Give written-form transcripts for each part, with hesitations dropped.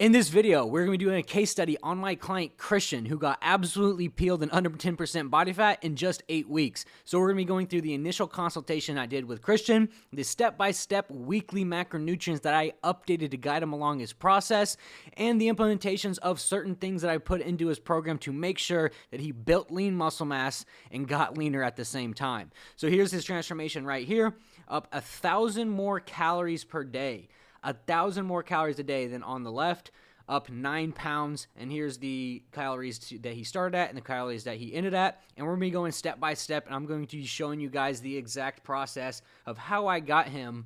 In this video, we're going to be doing a case study on my client, Christian, who got absolutely peeled and under 10% body fat in just 8 weeks. So we're going to be going through the initial consultation I did with Christian, the step-by-step weekly macronutrients that I updated to guide him along his process, and the implementations of certain things that I put into his program to make sure that he built lean muscle mass and got leaner at the same time. So here's his transformation right here, up 1,000 more calories per day. 1,000 more calories a day than on the left, up 9 pounds. And here's the calories that he started at and the calories that he ended at. And we're going to be going step by step, and I'm going to be showing you guys the exact process of how I got him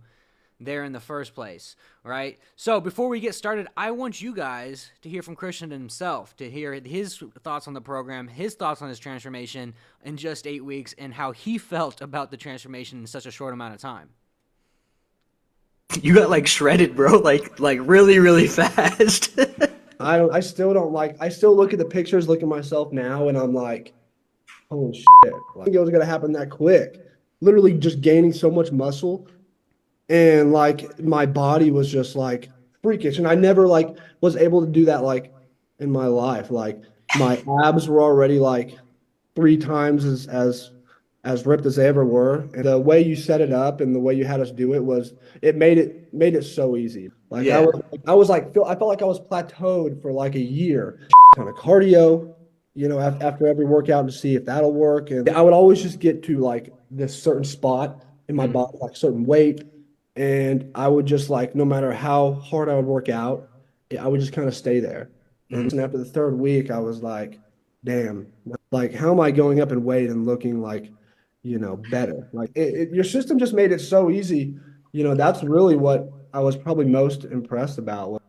there in the first place, right? So before we get started, I want you guys to hear from Christian himself, to hear his thoughts on the program, his thoughts on his transformation in just 8 weeks, and how he felt about the transformation in such a short amount of time. You got like shredded, bro, like really, really fast. I still look at the pictures, look at myself now, and I'm like, holy shit. I think it was going to happen that quick. Literally just gaining so much muscle, and like my body was just like freakish. And I never like was able to do that like in my life. Like my abs were already like 3 times as ripped as they ever were. And the way you set it up and the way you had us do it was, it made it so easy. Like yeah. I felt like I was plateaued for like a year. Kind of cardio, you know, after every workout to see if that'll work. And I would always just get to like this certain spot in my body, like certain weight. And I would just like, no matter how hard I would work out, I would just kind of stay there. And after the 3rd week, I was like, damn, like how am I going up in weight and looking like, you know, better? Like your system just made it so easy. You know, that's really what I was probably most impressed about.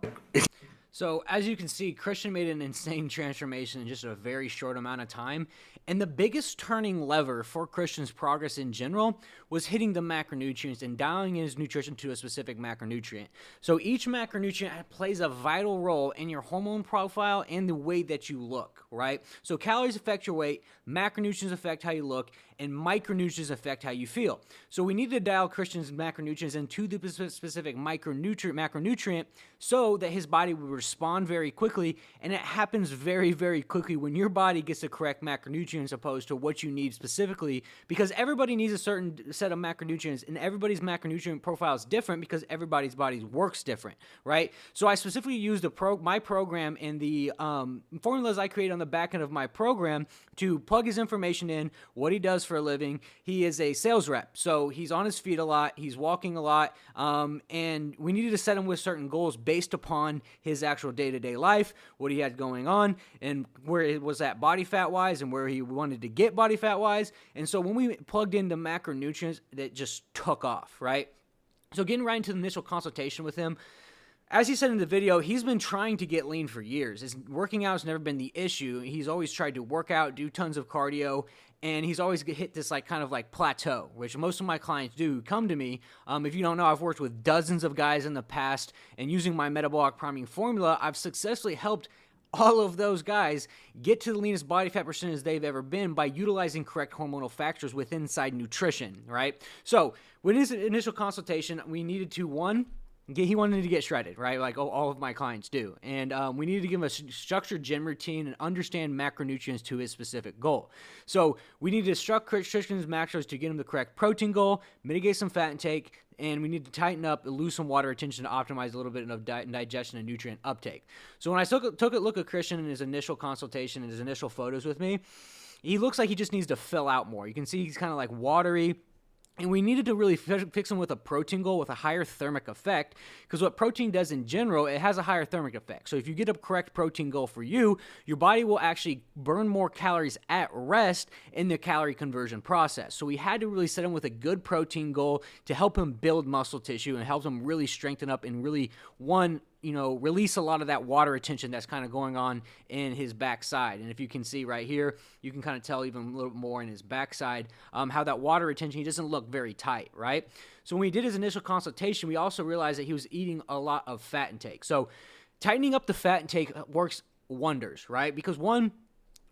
So as you can see, Christian made an insane transformation in just a very short amount of time. And the biggest turning lever for Christian's progress in general was hitting the macronutrients and dialing in his nutrition to a specific macronutrient. So each macronutrient plays a vital role in your hormone profile and the way that you look, right? So calories affect your weight, macronutrients affect how you look, and micronutrients affect how you feel. So we need to dial Christian's macronutrients into the specific macronutrient so that his body will respond very quickly, and it happens very, very quickly when your body gets the correct macronutrients opposed to what you need specifically, because everybody needs a certain set of macronutrients, and everybody's macronutrient profile is different because everybody's body works different, right? So I specifically used my program and the formulas I created on the back end of my program to plug his information in, what he does for a living. He is a sales rep, so he's on his feet a lot, he's walking a lot, and we needed to set him with certain goals based upon his actual day-to-day life, what he had going on, and where it was at body fat-wise, and where he wanted to get body fat-wise. And so when we plugged in the macronutrients, that just took off, right? So getting right into the initial consultation with him, as he said in the video, he's been trying to get lean for years. His working out has never been the issue. He's always tried to work out, do tons of cardio, and he's always hit this like kind of like plateau, which most of my clients do who come to me. If you don't know, I've worked with dozens of guys in the past, and using my metabolic priming formula, I've successfully helped all of those guys get to the leanest body fat percentage they've ever been by utilizing correct hormonal factors within inside nutrition, right? So with his initial consultation, we needed to, he wanted to get shredded, right? Like all of my clients do. And we needed to give him a structured gym routine and understand macronutrients to his specific goal. So we needed to structure Christian's macros to get him the correct protein goal, mitigate some fat intake, and we need to tighten up and lose some water retention to optimize a little bit of digestion and nutrient uptake. So when I took a look at Christian in his initial consultation and his initial photos with me, he looks like he just needs to fill out more. You can see he's kind of like watery. And we needed to really fix him with a protein goal with a higher thermic effect, because what protein does in general, it has a higher thermic effect. So if you get a correct protein goal for you, your body will actually burn more calories at rest in the calorie conversion process. So we had to really set him with a good protein goal to help him build muscle tissue and help him really strengthen up and really, release a lot of that water retention that's kind of going on in his backside. And if you can see right here, you can kind of tell even a little bit more in his backside how that water retention, he doesn't look very tight, right? So when we did his initial consultation, we also realized that he was eating a lot of fat intake. So tightening up the fat intake works wonders, right? Because one,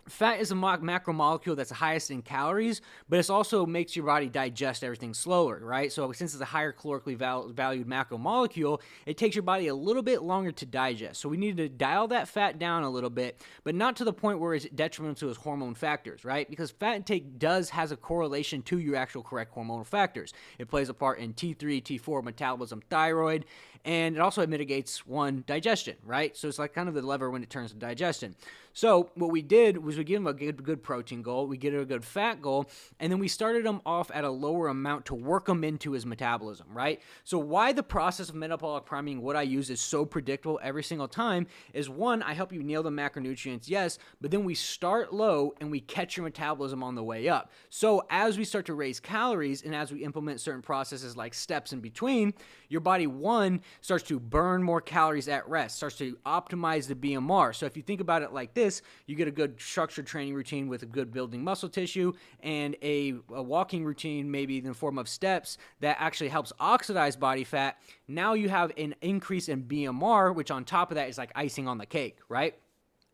Fat is a macromolecule that's the highest in calories, but it also makes your body digest everything slower, right? So since it's a higher calorically valued macromolecule, it takes your body a little bit longer to digest. So we need to dial that fat down a little bit, but not to the point where it's detrimental to its hormone factors, right? Because fat intake has a correlation to your actual correct hormonal factors. It plays a part in T3, T4 metabolism, thyroid, and it also mitigates digestion, right? So it's like kind of the lever when it turns to digestion. So what we did was we give him a good protein goal, we get a good fat goal, and then we started him off at a lower amount to work him into his metabolism, right? So why the process of metabolic priming, what I use, is so predictable every single time is, one, I help you nail the macronutrients, yes, but then we start low and we catch your metabolism on the way up. So as we start to raise calories and as we implement certain processes like steps in between, your body, one, starts to burn more calories at rest, starts to optimize the BMR. So if you think about it like this, you get a good structured training routine with a good building muscle tissue and a walking routine, maybe in the form of steps, that actually helps oxidize body fat. Now you have an increase in BMR, which on top of that is like icing on the cake, right?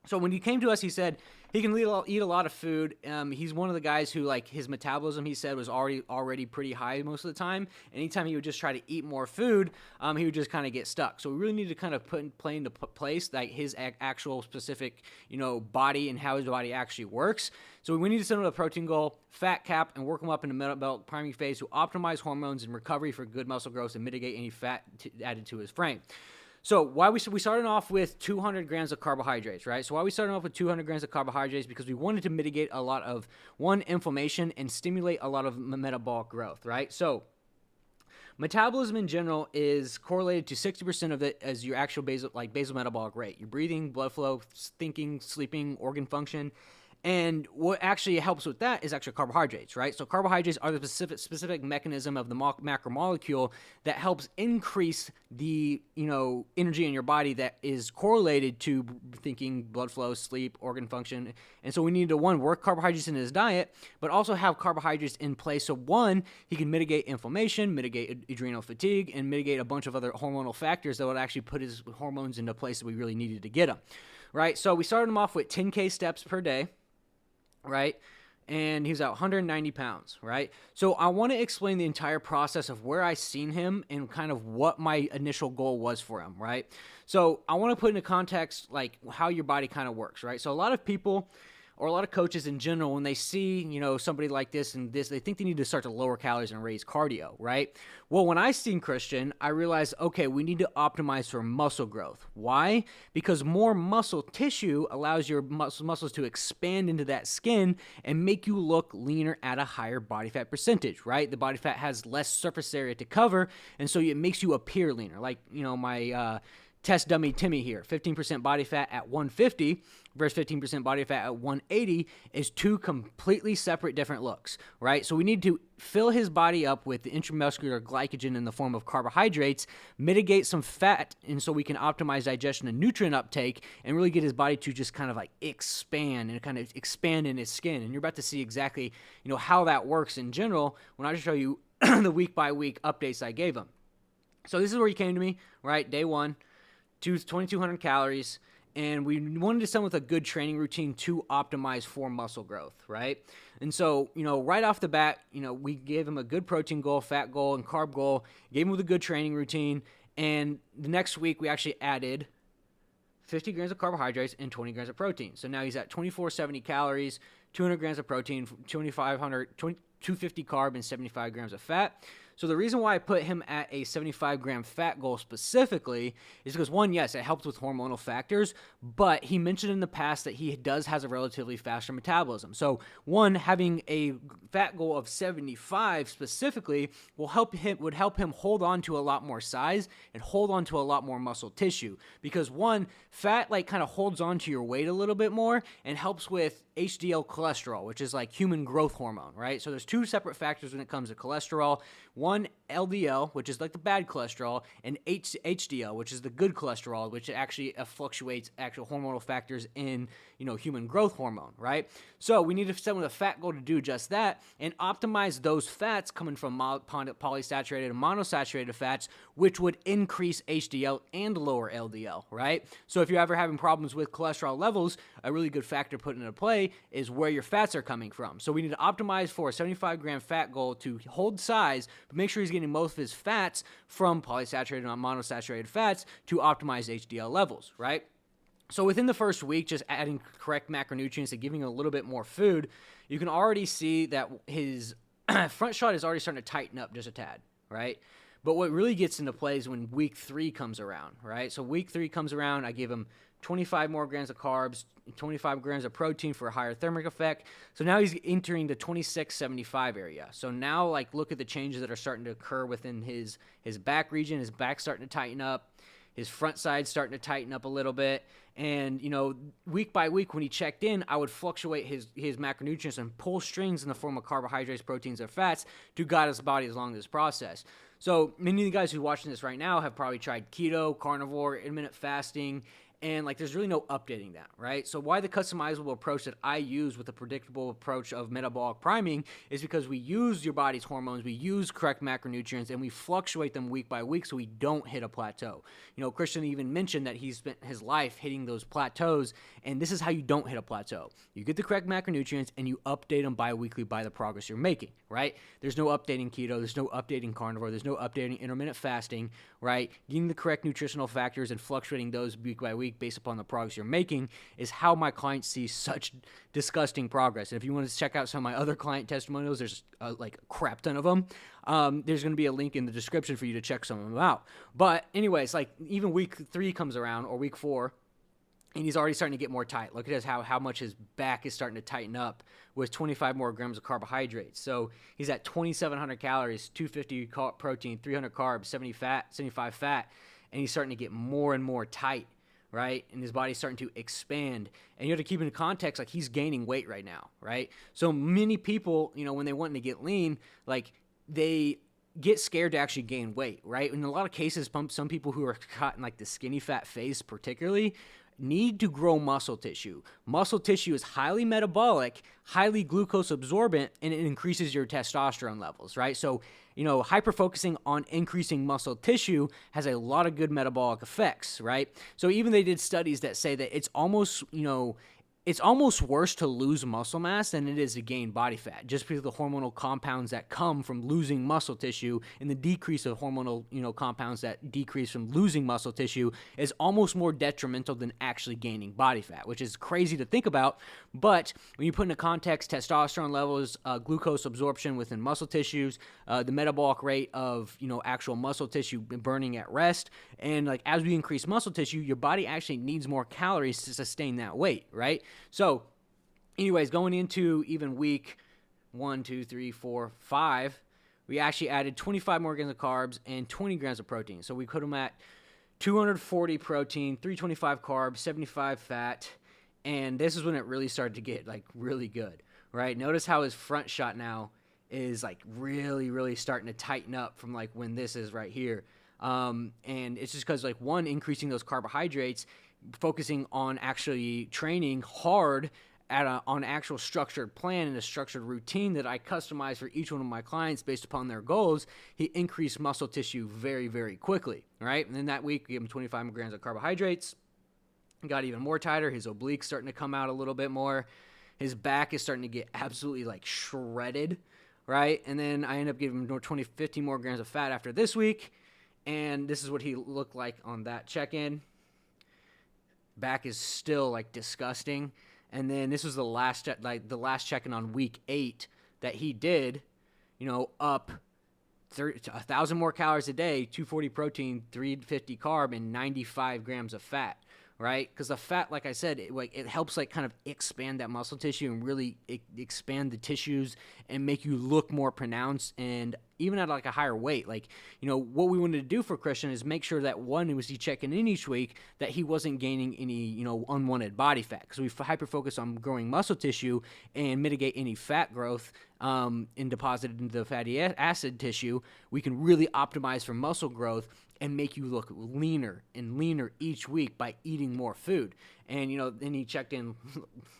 So when he came to us, he said he can eat a lot of food. He's one of the guys who, like, his metabolism, he said, was already pretty high most of the time. Anytime he would just try to eat more food, he would just kind of get stuck. So we really need to kind of play into place like his actual specific, body and how his body actually works. So we need to send him a protein goal, fat cap, and work him up in the metabolic priming phase to optimize hormones and recovery for good muscle growth and mitigate any fat added to his frame. So why we started off with 200 grams of carbohydrates, right? So why we started off with 200 grams of carbohydrates? Because we wanted to mitigate a lot of, inflammation and stimulate a lot of metabolic growth, right? So metabolism in general is correlated to 60% of it as your actual basal metabolic rate. Your breathing, blood flow, thinking, sleeping, organ function. And what actually helps with that is actually carbohydrates, right? So carbohydrates are the specific mechanism of the macromolecule that helps increase the, energy in your body that is correlated to thinking, blood flow, sleep, organ function. And so we need to, one, work carbohydrates in his diet, but also have carbohydrates in place. So one, he can mitigate inflammation, mitigate adrenal fatigue, and mitigate a bunch of other hormonal factors that would actually put his hormones into place that we really needed to get him, right? So we started him off with 10K steps per day, right? And he was at 190 pounds, right? So I want to explain the entire process of where I seen him and kind of what my initial goal was for him, right? So I want to put into context like how your body kind of works, right? So a lot of people, or a lot of coaches in general, when they see, somebody like this and this, they think they need to start to lower calories and raise cardio, right? Well, when I seen Christian, I realized, okay, we need to optimize for muscle growth. Why? Because more muscle tissue allows your muscles to expand into that skin and make you look leaner at a higher body fat percentage, right? The body fat has less surface area to cover, and so it makes you appear leaner. Like, my test dummy Timmy here, 15% body fat at 150 versus 15% body fat at 180 is two completely separate different looks, right? So we need to fill his body up with the intramuscular glycogen in the form of carbohydrates, mitigate some fat, and so we can optimize digestion and nutrient uptake and really get his body to just kind of like expand and kind of expand in his skin. And you're about to see exactly, how that works in general when I just show you the week by week updates I gave him. So this is where he came to me, right? Day one. 2,200 calories, and we wanted to send with a good training routine to optimize for muscle growth, right? And so, right off the bat, we gave him a good protein goal, fat goal, and carb goal, gave him with a good training routine, and the next week we actually added 50 grams of carbohydrates and 20 grams of protein. So now he's at 2,470 calories, 200 grams of protein, 250 carb, and 75 grams of fat. So the reason why I put him at a 75-gram fat goal specifically is because, one, yes, it helps with hormonal factors, but he mentioned in the past that he has a relatively faster metabolism. So, one, having a fat goal of 75 specifically would help him hold on to a lot more size and hold on to a lot more muscle tissue. Because, one, fat kind of holds on to your weight a little bit more and helps with HDL cholesterol, which is like human growth hormone, right? So there's two separate factors when it comes to cholesterol. One, LDL, which is like the bad cholesterol, and HDL, which is the good cholesterol, which actually fluctuates actual hormonal factors in, human growth hormone, right? So we need to set with a fat goal to do just that and optimize those fats coming from polysaturated and monosaturated fats which would increase HDL and lower LDL, right? So if you're ever having problems with cholesterol levels, a really good factor to put into play is where your fats are coming from. So we need to optimize for a 75-gram fat goal to hold size, but make sure he's getting most of his fats from polysaturated and monosaturated fats to optimize HDL levels, right? So within the first week, just adding correct macronutrients and giving him a little bit more food, you can already see that his front shot is already starting to tighten up just a tad, right? But what really gets into play is when week 3 comes around, right? So week 3 comes around, I give him 25 more grams of carbs, 25 grams of protein for a higher thermic effect. So now he's entering the 26-75 area. So now, like, look at the changes that are starting to occur within his back region. His back's starting to tighten up. His front side's starting to tighten up a little bit. And, you know, week by week when he checked in, I would fluctuate his macronutrients and pull strings in the form of carbohydrates, proteins, or fats to guide his body along this process. So many of the guys who are watching this right now have probably tried keto, carnivore, intermittent fasting, and like there's really no updating that, right? So why the customizable approach that I use with the predictable approach of metabolic priming is because we use your body's hormones, we use correct macronutrients, and we fluctuate them week by week so we don't hit a plateau. You know, Christian even mentioned that he spent his life hitting those plateaus, and this is how you don't hit a plateau. You get the correct macronutrients and you update them bi-weekly by the progress you're making, right? There's no updating keto, there's no updating carnivore, there's no updating intermittent fasting, right? Getting the correct nutritional factors and fluctuating those week by week based upon the progress you're making is how my clients see such disgusting progress. And if you want to check out some of my other client testimonials, there's like a crap ton of them. There's going to be a link in the description for you to check some of them out. But anyways, like even week 3 comes around or week 4, and he's already starting to get more tight. Look at how much his back is starting to tighten up with 25 more grams of carbohydrates. So he's at 2,700 calories, 250 protein, 300 carbs, 75 fat, and he's starting to get more and more tight, right? And his body's starting to expand. And you have to keep in context, like he's gaining weight right now, right? So many people, you know, when they want to get lean, like they get scared to actually gain weight, right? In a lot of cases, some people who are caught in like the skinny fat phase particularly need to grow muscle tissue. Muscle tissue is highly metabolic, highly glucose absorbent, and it increases your testosterone levels, right? So, you know, hyper-focusing on increasing muscle tissue has a lot of good metabolic effects, right? So even they did studies that say that it's almost, you know, it's almost worse to lose muscle mass than it is to gain body fat, just because of the hormonal compounds that come from losing muscle tissue and the decrease of hormonal, you know, compounds that decrease from losing muscle tissue is almost more detrimental than actually gaining body fat, which is crazy to think about. But when you put into context testosterone levels, glucose absorption within muscle tissues, the metabolic rate of, you know, actual muscle tissue burning at rest, and like as we increase muscle tissue, your body actually needs more calories to sustain that weight, right? So anyways, going into even week 1, 2, 3, 4, 5, we actually added 25 more grams of carbs and 20 grams of protein. So we put them at 240 protein, 325 carbs, 75 fat, and this is when it really started to get like really good, right? Notice how his front shot now is like really, really starting to tighten up from like when this is right here. And it's just because like one, increasing those carbohydrates, focusing on actually training hard on actual structured plan and a structured routine that I customize for each one of my clients based upon their goals, he increased muscle tissue very, very quickly, right? And then that week, we gave him 25 grams of carbohydrates, got even more tighter. His obliques starting to come out a little bit more. His back is starting to get absolutely like shredded, right? And then I end up giving him 15 more grams of fat after this week, and this is what he looked like on that check-in. Back is still like disgusting. And then this was the last check-in on week 8 that he did, you know, up 1,000 more calories a day, 240 protein, 350 carb, and 95 grams of fat, right? Because the fat, like I said, it helps like kind of expand that muscle tissue and really expand the tissues and make you look more pronounced, and even at like a higher weight. Like, you know, what we wanted to do for Christian is make sure that one, was he checking in each week, that he wasn't gaining any, you know, unwanted body fat, because we hyper focus on growing muscle tissue and mitigate any fat growth and deposited into the fatty acid tissue. We can really optimize for muscle growth and make you look leaner and leaner each week by eating more food. And, you know, then he checked in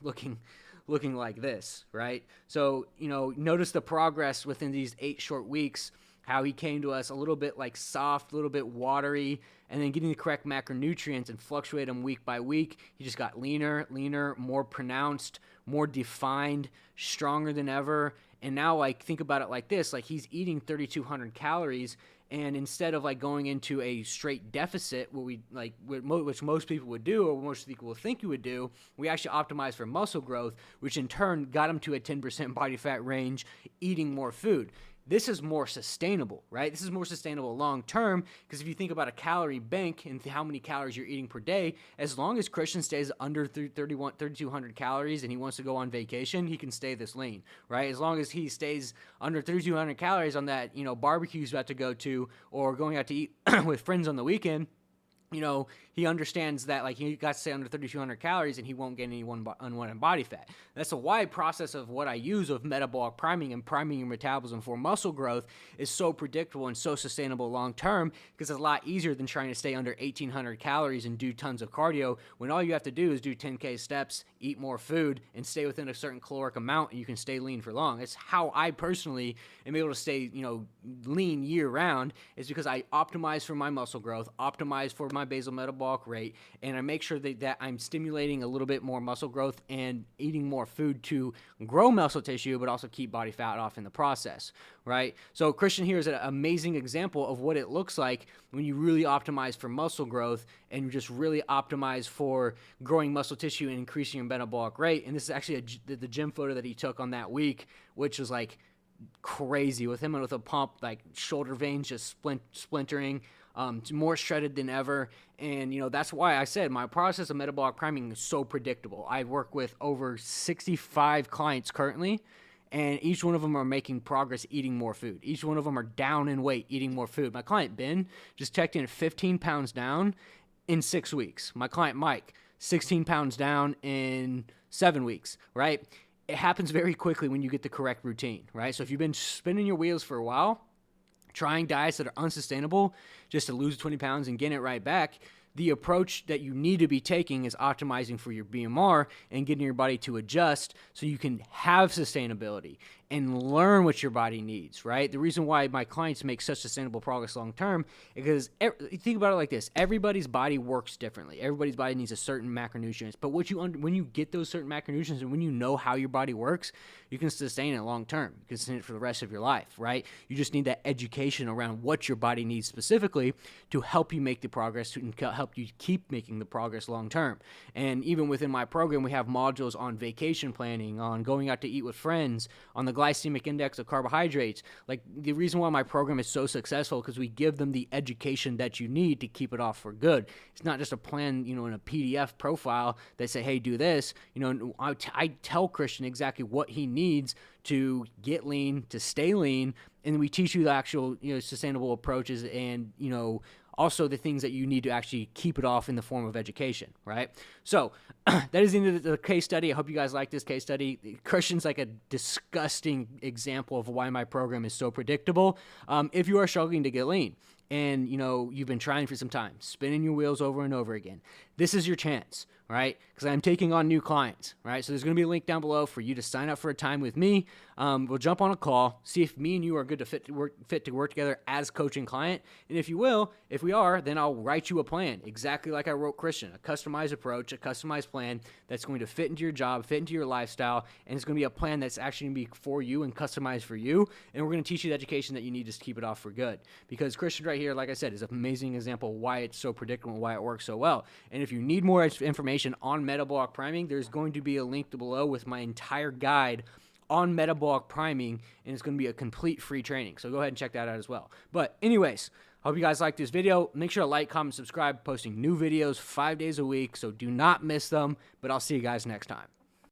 looking like this, right? So, you know, notice the progress within these 8 short weeks, how he came to us a little bit like soft, a little bit watery, and then getting the correct macronutrients and fluctuate them week by week. He just got leaner, more pronounced, more defined, stronger than ever. And now, like, think about it like this, like he's eating 3,200 calories, and instead of like going into a straight deficit, which most people would do, or most people will think you would do, we actually optimize for muscle growth, which in turn got him to a 10% body fat range, eating more food. This is more sustainable, right? This is more sustainable long term, because if you think about a calorie bank and how many calories you're eating per day, as long as Christian stays under 3,200 calories and he wants to go on vacation, he can stay this lean, right? As long as he stays under 3,200 calories on that, barbecue he's about to go to, or going out to eat with friends on the weekend, he understands that, like, he got to stay under 3,200 calories and he won't gain any unwanted body fat. That's a why process of what I use of metabolic priming and priming your metabolism for muscle growth is so predictable and so sustainable long term, because it's a lot easier than trying to stay under 1,800 calories and do tons of cardio, when all you have to do is do 10K steps, eat more food, and stay within a certain caloric amount, and you can stay lean for long. It's how I personally am able to stay, lean year round, is because I optimize for my muscle growth, optimize for my basal metabolic rate, and I make sure that I'm stimulating a little bit more muscle growth and eating more food to grow muscle tissue, but also keep body fat off in the process, right? So Christian here is an amazing example of what it looks like when you really optimize for muscle growth and you just really optimize for growing muscle tissue and increasing your metabolic rate. And this is actually the gym photo that he took on that week, which was like crazy, with him and with a pump, like shoulder veins just splintering, more shredded than ever. And that's why I said my process of metabolic priming is so predictable. I work with over 65 clients currently, and each one of them are making progress eating more food. Each one of them are down in weight eating more food. My client Ben just checked in 15 pounds down in 6 weeks. My client Mike, 16 pounds down in 7 weeks, right? It happens very quickly when you get the correct routine, right? So if you've been spinning your wheels for a while, trying diets that are unsustainable just to lose 20 pounds and get it right back, the approach that you need to be taking is optimizing for your BMR and getting your body to adjust so you can have sustainability and learn what your body needs, right? The reason why my clients make such sustainable progress long term is because, think about it like this, everybody's body works differently. Everybody's body needs a certain macronutrients, but when you get those certain macronutrients and when you know how your body works, you can sustain it long term. You can sustain it for the rest of your life, right? You just need that education around what your body needs specifically to help you make the progress, to help you keep making the progress long term. And even within my program, we have modules on vacation planning, on going out to eat with friends, on the glycemic index of carbohydrates. Like, the reason why my program is so successful because we give them the education that you need to keep it off for good. It's not just a plan, in a PDF profile that say, hey, do this. I tell Christian exactly what he needs to get lean, to stay lean, and we teach you the actual, sustainable approaches and, also the things that you need to actually keep it off in the form of education, right? So that is the end of the case study. I hope you guys like this case study. Christian's like a disgusting example of why my program is so predictable. If you are struggling to get lean and, you've been trying for some time, spinning your wheels over and over again, this is your chance, right? Because I'm taking on new clients, right? So there's going to be a link down below for you to sign up for a time with me. We'll jump on a call, see if me and you are good to fit to work together as coach and client. And if we are, then I'll write you a plan, exactly like I wrote Christian, a customized approach, a customized plan that's going to fit into your job, fit into your lifestyle, and it's going to be a plan that's actually going to be for you and customized for you. And we're going to teach you the education that you need to keep it off for good. Because Christian right here, like I said, is an amazing example of why it's so predictable and why it works so well. And if you need more information on metabolic priming, there's going to be a link below with my entire guide on metabolic priming, and it's going to be a complete free training. So go ahead and check that out as well. But anyways, hope you guys like this video. Make sure to like, comment, subscribe. Posting new videos 5 days a week, so do not miss them. But I'll see you guys next time.